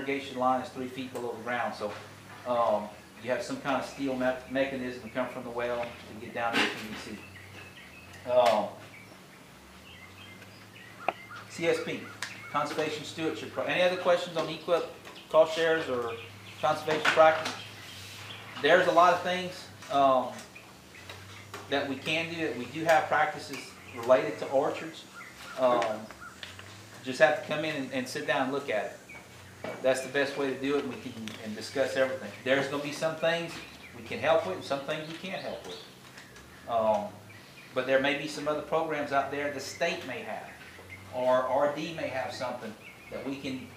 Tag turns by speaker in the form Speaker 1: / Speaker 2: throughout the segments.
Speaker 1: irrigation line is 3 feet below the ground. So you have some kind of steel mechanism to come from the well to get down to the PVC. CSP, Conservation Stewardship. Any other questions on EQIP, cost shares, or conservation practice? There's a lot of things that we can do. We do have practices related to orchards. Just have to come in and sit down and look at it. That's the best way to do it, and we can discuss everything. There's going to be some things we can help with and some things we can't help with. But there may be some other programs out there the state may have, or RD may have something that we can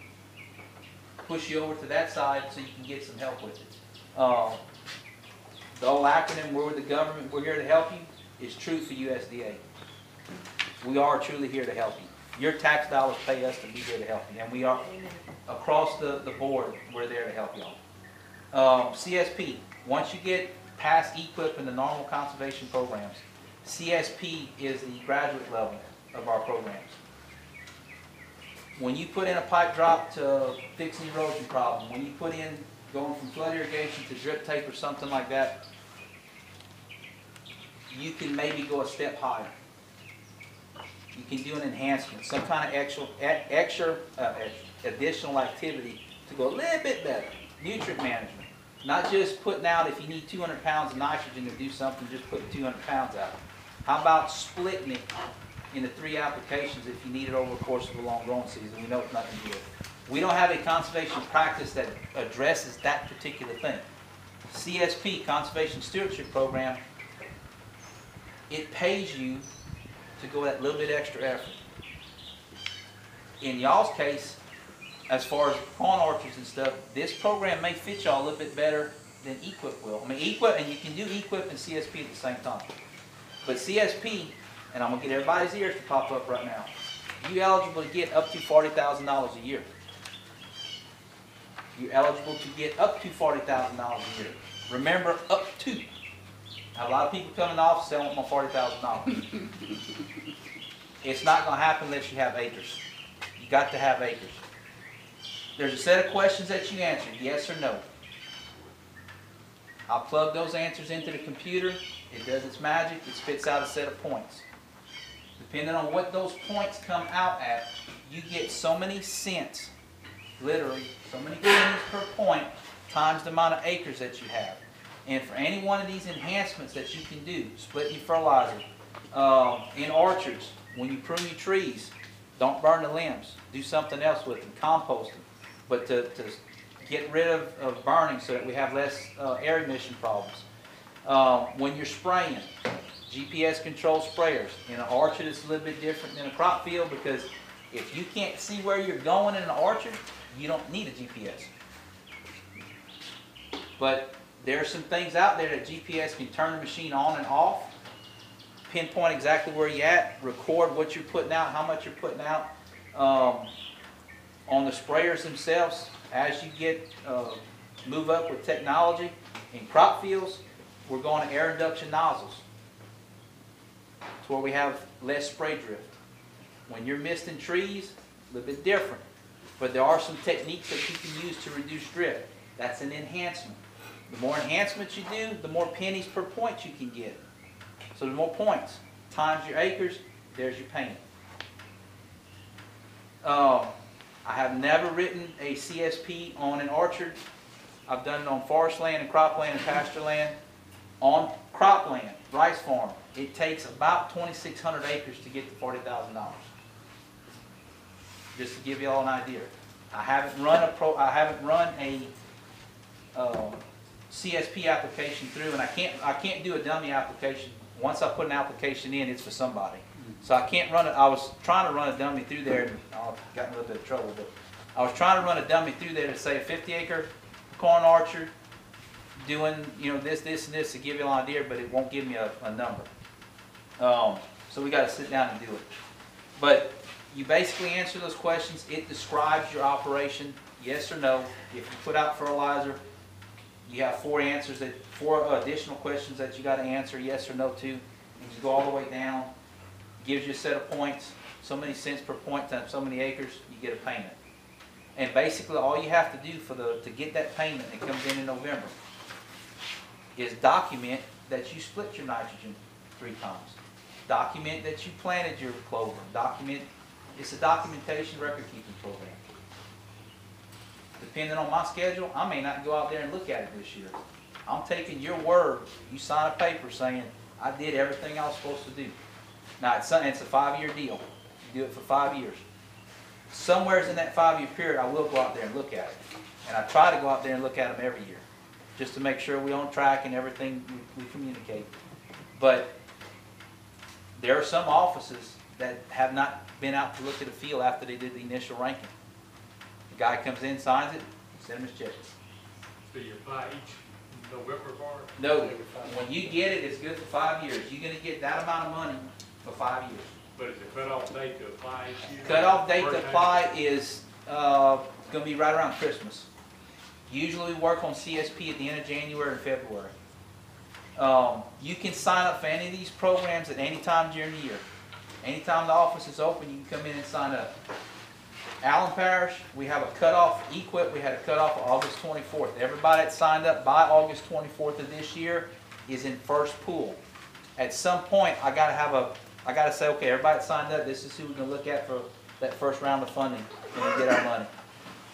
Speaker 1: push you over to that side so you can get some help with it. The old acronym, we're the government, we're here to help you, is true for USDA. We are truly here to help you. Your tax dollars pay us to be here to help you, and we are across the board, we're there to help y'all. CSP, once you get past EQIP and the normal conservation programs, CSP is the graduate level of our programs. When you put in a pipe drop to fix an erosion problem, when you put in going from flood irrigation to drip tape or something like that, you can maybe go a step higher. You can do an enhancement, some kind of extra additional activity to go a little bit better. Nutrient management. Not just putting out, if you need 200 pounds of nitrogen to do something, just put 200 pounds out. How about splitting it into 3 applications if you need it over the course of a long growing season? We know it's not going to do it. We don't have a conservation practice that addresses that particular thing. CSP, Conservation Stewardship Program, it pays you to go that little bit extra effort. In y'all's case, as far as corn orchards and stuff, this program may fit y'all a little bit better than EQIP will. I mean, EQIP, and you can do EQIP and CSP at the same time. But CSP, and I'm going to get everybody's ears to pop up right now, you're eligible to get up to $40,000 a year. You're eligible to get up to $40,000 a year. Remember, up to. Now, a lot of people come in the office and say, I want my $40,000. It's not going to happen unless you have acres. You got to have acres. There's a set of questions that you answer, yes or no. I'll plug those answers into the computer. It does its magic. It spits out a set of points. Depending on what those points come out at, you get so many cents, literally, so many pennies per point times the amount of acres that you have. And for any one of these enhancements that you can do, splitting your fertilizer, in orchards, when you prune your trees, don't burn the limbs. Do something else with them, compost them. But to get rid of burning so that we have less air emission problems. When you're spraying, GPS controlled sprayers. In an orchard, it's a little bit different than a crop field because if you can't see where you're going in an orchard, you don't need a GPS. But there are some things out there that GPS can turn the machine on and off, pinpoint exactly where you're at, record what you're putting out, how much you're putting out. On the sprayers themselves, as you get move up with technology in crop fields, we're going to air induction nozzles to where we have less spray drift. When you're misting trees, a little bit different, but there are some techniques that you can use to reduce drift. That's an enhancement. The more enhancements you do, the more pennies per point you can get. So the more points times your acres, there's your payment. I have never written a CSP on an orchard. I've done it on forest land and cropland and pasture land. On cropland, rice farm, it takes about 2,600 acres to get to $40,000. Just to give you all an idea. I haven't run a CSP application through, and I can't do a dummy application. Once I put an application in, it's for somebody. So I can't run it. I was trying to run a dummy through there, and I got in a little bit of trouble. But I was trying to run a dummy through there to say a 50-acre corn orchard, doing this, and this to give you an idea, but it won't give me a number. So we got to sit down and do it. But you basically answer those questions. It describes your operation, yes or no. If you put out fertilizer, you have 4 additional questions that you got to answer, yes or no to, and you go all the way down. Gives you a set of points, so many cents per point times so many acres, you get a payment. And basically, all you have to do to get that payment that comes in November is document that you split your nitrogen 3 times. Document that you planted your clover. It's a documentation record keeping program. Depending on my schedule, I may not go out there and look at it this year. I'm taking your word. You sign a paper saying, I did everything I was supposed to do. Now, it's a 5-year deal. You do it for 5 years. Somewhere in that 5-year period, I will go out there and look at it. And I try to go out there and look at them every year, just to make sure we're on track and everything we communicate. But there are some offices that have not been out to look at a field after they did the initial ranking. The guy comes in, signs it, send him his checks.
Speaker 2: So you buy each November bar?
Speaker 1: No, when you get it, it's good for 5 years. You're going to get that amount of money for 5 years.
Speaker 2: But is the cutoff date to apply each year?
Speaker 1: Cutoff date to apply is going to be right around Christmas. Usually we work on CSP at the end of January and February. You can sign up for any of these programs at any time during the year. Anytime the office is open, you can come in and sign up. Allen Parish, we have a cutoff. EQIP, we had a cutoff of August 24th. Everybody that signed up by August 24th of this year is in first pool. At some point, I got to say, okay, everybody that signed up, this is who we're going to look at for that first round of funding when we get our money.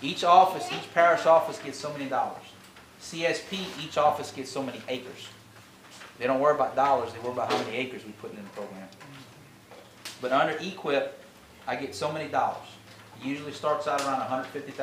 Speaker 1: Each office, each parish office gets so many dollars. CSP, each office gets so many acres. They don't worry about dollars, they worry about how many acres we put in the program. But under EQIP, I get so many dollars. It usually starts out around $150,000.